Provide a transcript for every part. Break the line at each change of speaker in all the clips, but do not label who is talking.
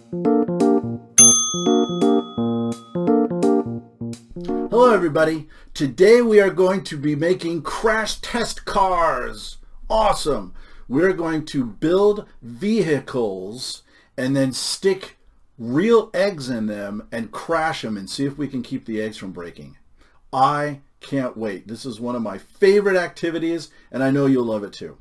Hello everybody, today we are going to be making crash test cars. Awesome! We're going to build vehicles and then stick real eggs in them and crash them and see if we can keep the eggs from breaking. I can't wait. This is one of my favorite activities and I know you'll love it too.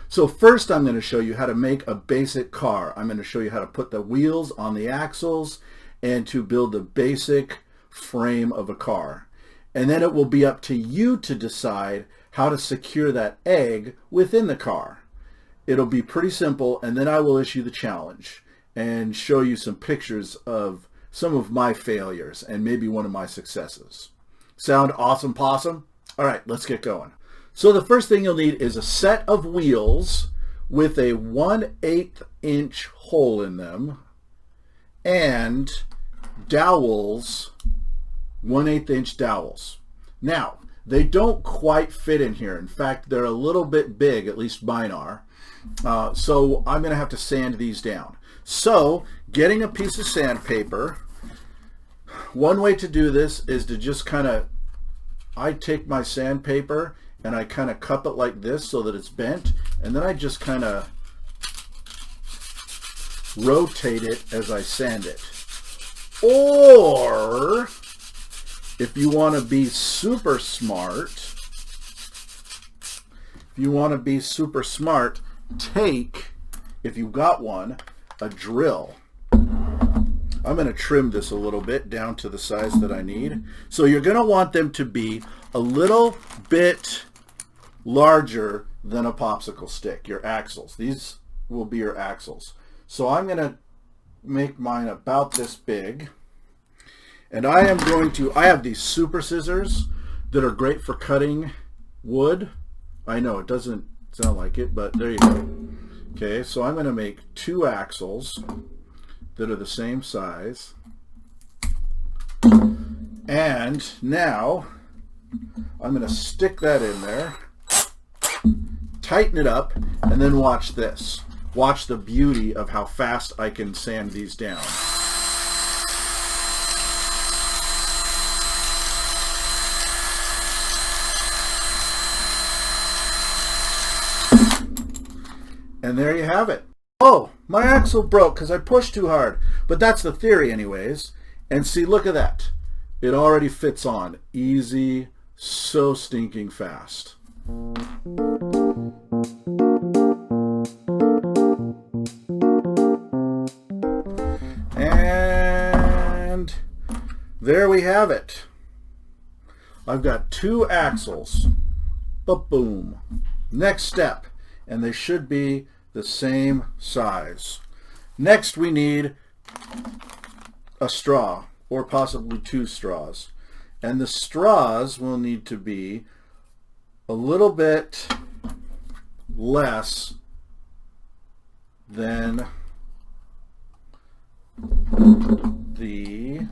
So first I'm going to show you how to make a basic car. I'm going to show you how to put the wheels on the axles and to build the basic frame of a car. And then it will be up to you to decide how to secure that egg within the car. It'll be pretty simple, and then I will issue the challenge and show you some pictures of some of my failures and maybe one of my successes. Sound awesome, possum? All right, let's get going. So the first thing you'll need is a set of wheels with a 1/8 inch hole in them and dowels, 1/8 inch dowels. Now, they don't quite fit in here. In fact, they're a little bit big, at least mine are. So I'm going to have to sand these down. So getting a piece of sandpaper, one way to do this is to just I take my sandpaper and I kind of cup it like this so that it's bent, and then I just kind of rotate it as I sand it. Or if you want to be super smart, take, if you've got one, a drill. I'm going to trim this a little bit down to the size that I need. So you're going to want them to be a little bit larger than a popsicle stick, your axles. These will be your axles. So I'm going to make mine about this big. And I have these super scissors that are great for cutting wood. I know it doesn't sound like it, but there you go. Okay, so I'm going to make 2 axles that are the same size. And now I'm going to stick that in there, tighten it up, and then watch this. Watch the beauty of how fast I can sand these down. And there you have it. Oh, my axle broke because I pushed too hard. But that's the theory anyways. And see, look at that. It already fits on. Easy, so stinking fast. And there we have it. I've got 2 axles. Ba-boom. Next step. And they should be the same size. Next we need a straw, or possibly 2 straws. And the straws will need to be a little bit less than the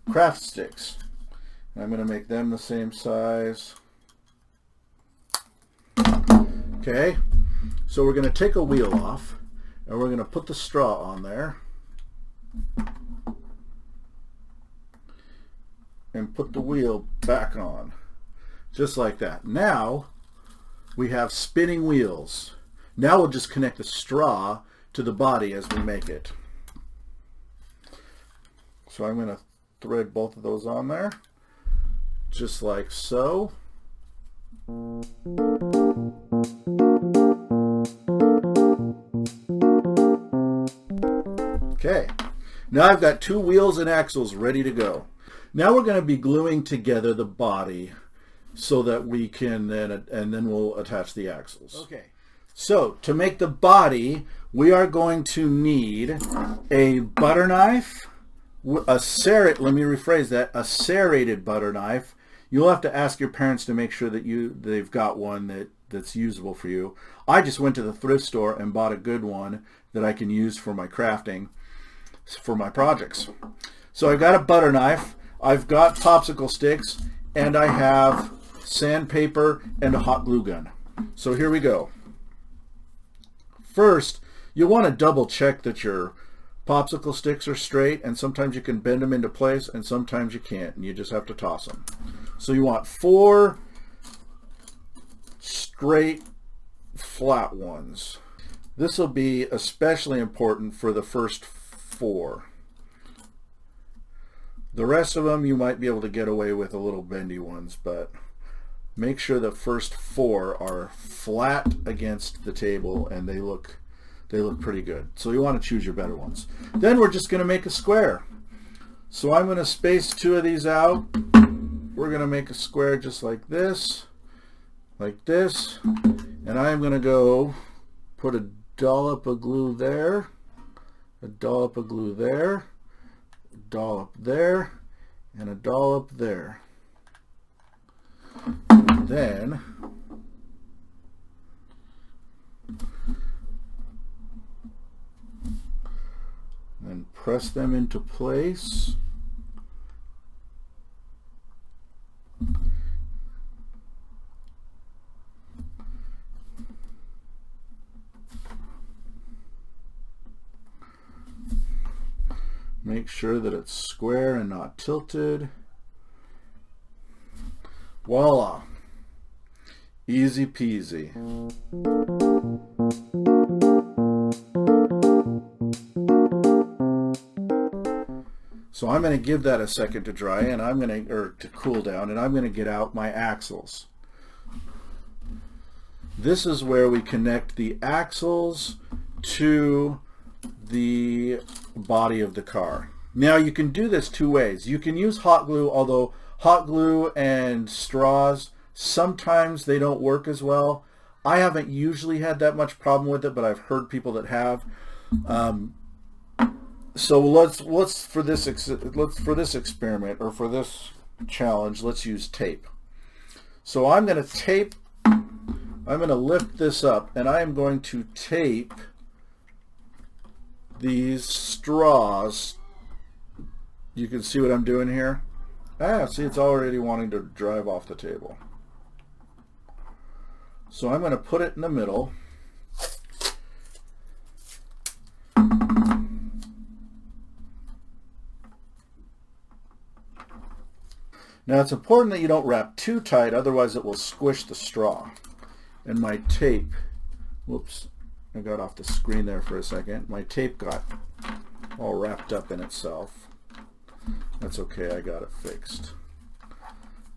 craft sticks. I'm going to make them the same size. Okay, so we're going to take a wheel off and we're going to put the straw on there and put the wheel back on, just like that. Now we have spinning wheels. Now we'll just connect the straw to the body as we make it. So I'm going to thread both of those on there, just like so. Okay, now I've got 2 wheels and axles ready to go. Now we're going to be gluing together the body so that we can then we'll attach the axles. Okay, so to make the body, we are going to need a butter knife, a serrated butter knife. You'll have to ask your parents to make sure that they've got one that's usable for you. I just went to the thrift store and bought a good one that I can use for my crafting, for my projects. So I've got a butter knife, I've got popsicle sticks, and I have sandpaper and a hot glue gun. So here we go. First, you'll want to double check that your popsicle sticks are straight, and sometimes you can bend them into place and sometimes you can't, and you just have to toss them. So you want 4 straight flat ones. This will be especially important for the first 4. The rest of them you might be able to get away with a little bendy ones, but make sure the first 4 are flat against the table and they look pretty good. So you want to choose your better ones. Then we're just going to make a square. So I'm going to space 2 of these out. We're going to make a square just like this, and I'm going to go put a dollop of glue there, a dollop of glue there, a dollop there, and a dollop there. Then press them into place. Make sure that it's square and not tilted. Voila! Easy peasy. So I'm going to give that a second to dry, and to cool down, and I'm going to get out my axles. This is where we connect the axles to the body of the car. Now you can do this 2 ways. You can use hot glue, although hot glue and straws, sometimes they don't work as well. I haven't usually had that much problem with it, but I've heard people that have. So let's for this experiment, or for this challenge, let's use tape. So I'm going to lift this up, and I am going to tape these straws. You can see what I'm doing here. See, it's already wanting to drive off the table. So I'm going to put it in the middle. Now it's important that you don't wrap too tight, otherwise it will squish the straw. And my tape, whoops, I got off the screen there for a second. My tape got all wrapped up in itself. That's okay, I got it fixed.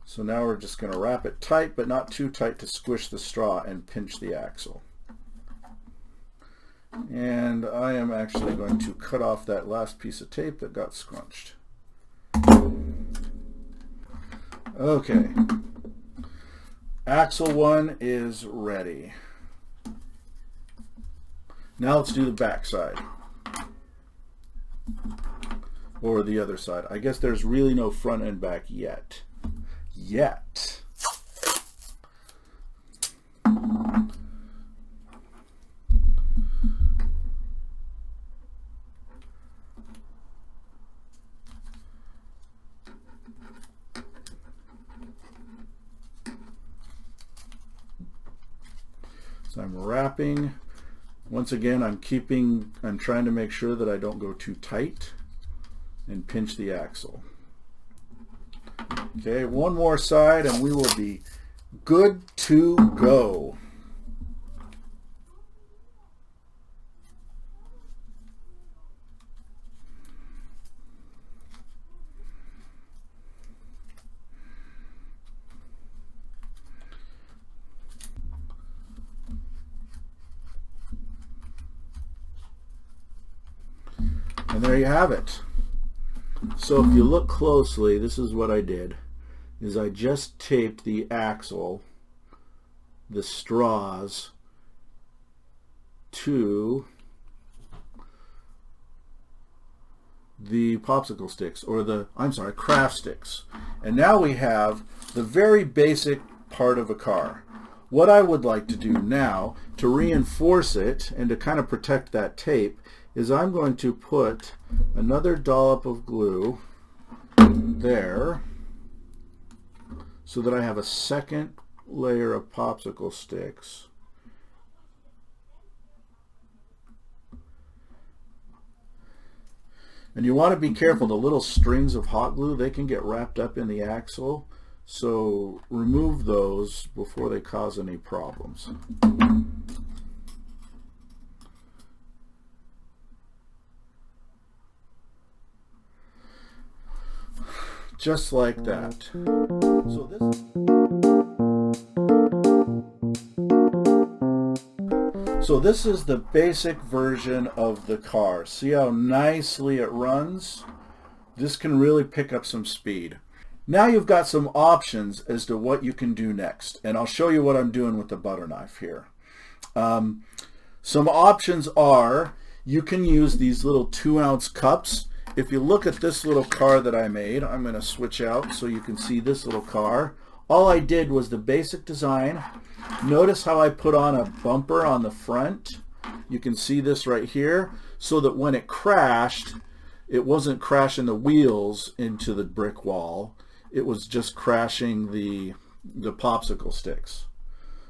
So now we're just going to wrap it tight, but not too tight to squish the straw and pinch the axle. And I am actually going to cut off that last piece of tape that got scrunched. Okay, axle 1 is ready. Now let's do the back side, or the other side. I guess there's really no front and back yet. So I'm wrapping. Once again, I'm trying to make sure that I don't go too tight and pinch the axle. Okay, one more side and we will be good to go. And there you have it. So if you look closely, this is what I did, is I just taped the axle, the straws, to the popsicle sticks, or craft sticks. And now we have the very basic part of a car. What I would like to do now to reinforce it and to kind of protect that tape is I'm going to put another dollop of glue there, so that I have a second layer of popsicle sticks. And you want to be careful, the little strings of hot glue, they can get wrapped up in the axle, so remove those before they cause any problems. Just like that. So this is the basic version of the car. See how nicely it runs? This can really pick up some speed. Now you've got some options as to what you can do next. And I'll show you what I'm doing with the butter knife here. Some options are, you can use these little 2-ounce cups. If you look at this little car that I made, I'm going to switch out so you can see this little car. All I did was the basic design. Notice how I put on a bumper on the front. You can see this right here, so that when it crashed, it wasn't crashing the wheels into the brick wall. It was just crashing the popsicle sticks.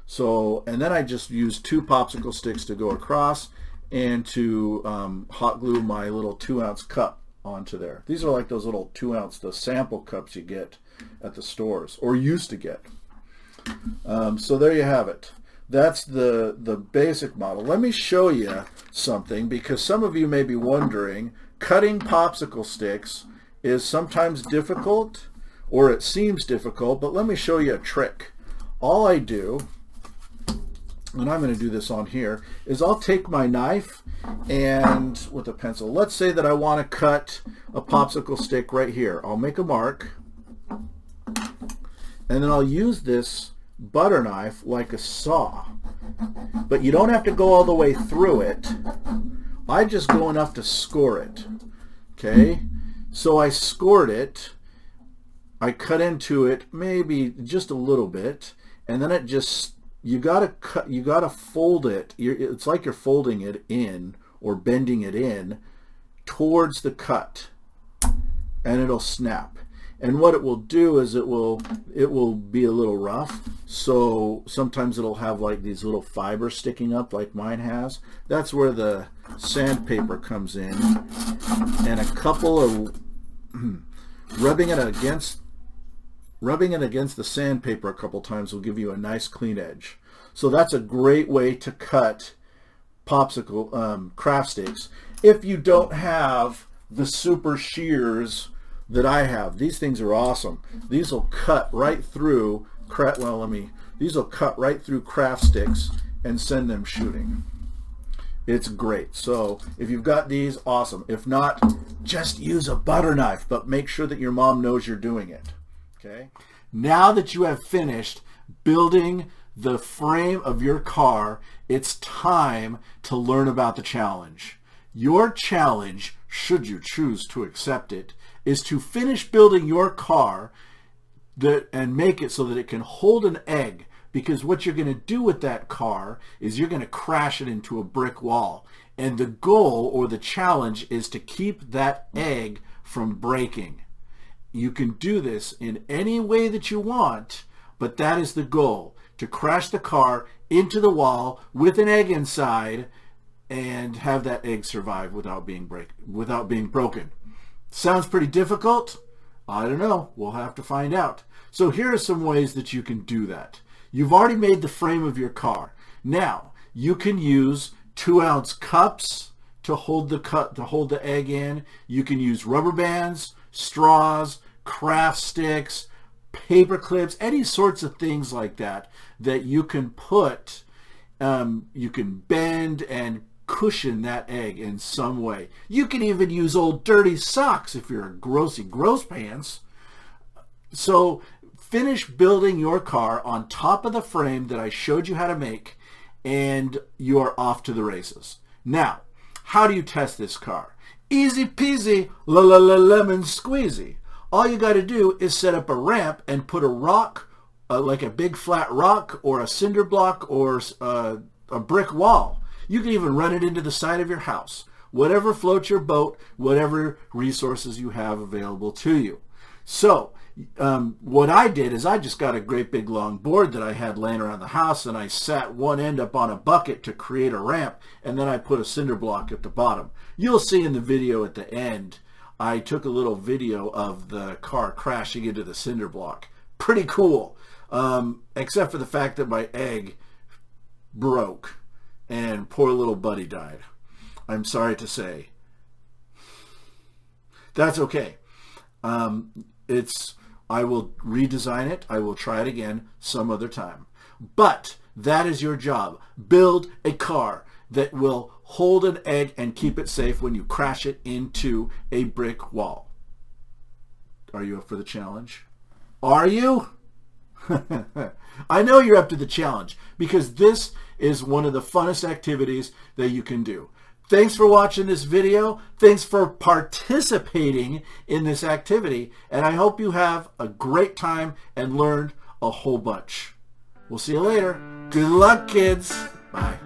So, and then I just used 2 popsicle sticks to go across and to hot glue my little 2-ounce cup onto there. These are like those little 2-ounce, the sample cups you get at the stores, or used to get. So there you have it. That's the basic model. Let me show you something, because some of you may be wondering, cutting popsicle sticks is sometimes difficult, or it seems difficult, but let me show you a trick. All I do, and I'm going to do this on here, is I'll take my knife and with a pencil, let's say that I want to cut a popsicle stick right here. I'll make a mark, and then I'll use this butter knife like a saw. But you don't have to go all the way through it. I just go enough to score it. Okay? So I scored it. I cut into it maybe just a little bit, and then it just, you gotta fold it. It's like you're folding it in or bending it in towards the cut, and it'll snap. And what it will do is it will be a little rough, so sometimes it'll have like these little fibers sticking up like mine has. That's where the sandpaper comes in, and a couple of rubbing it against the sandpaper a couple times will give you a nice clean edge. So that's a great way to cut popsicle craft sticks. If you don't have the super shears that I have, these things are awesome. These will cut right through these will cut right through craft sticks and send them shooting. It's great. So if you've got these, awesome. If not, just use a butter knife, but make sure that your mom knows you're doing it. Okay? Now that you have finished building the frame of your car, it's time to learn about the challenge. Your challenge, should you choose to accept it, is to finish building your car and make it so that it can hold an egg, because what you're going to do with that car is you're going to crash it into a brick wall. And the goal or the challenge is to keep that egg from breaking. You can do this in any way that you want, but that is the goal, to crash the car into the wall with an egg inside and have that egg survive without being broken. Sounds pretty difficult? I don't know. We'll have to find out. So here are some ways that you can do that. You've already made the frame of your car. Now, you can use 2-ounce cups to hold the egg in. You can use rubber bands, straws, craft sticks, paper clips, any sorts of things like that you can put, you can bend and cushion that egg in some way. You can even use old dirty socks if you're a gross pants. So finish building your car on top of the frame that I showed you how to make, and you're off to the races. Now, how do you test this car? Easy peasy, lemon squeezy. All you got to do is set up a ramp and put a rock, like a big flat rock or a cinder block or a brick wall. You can even run it into the side of your house. Whatever floats your boat, whatever resources you have available to you. So what I did is I just got a great big long board that I had laying around the house, and I sat one end up on a bucket to create a ramp, and then I put a cinder block at the bottom. You'll see in the video at the end, I took a little video of the car crashing into the cinder block. Pretty cool, except for the fact that my egg broke and poor little buddy died. I'm sorry to say. That's okay. I will redesign it. I will try it again some other time. But that is your job. Build a car that will hold an egg and keep it safe when you crash it into a brick wall. Are you up for the challenge? Are you? I know you're up to the challenge because this is one of the funnest activities that you can do. Thanks for watching this video. Thanks for participating in this activity. And I hope you have a great time and learned a whole bunch. We'll see you later. Good luck, kids. Bye.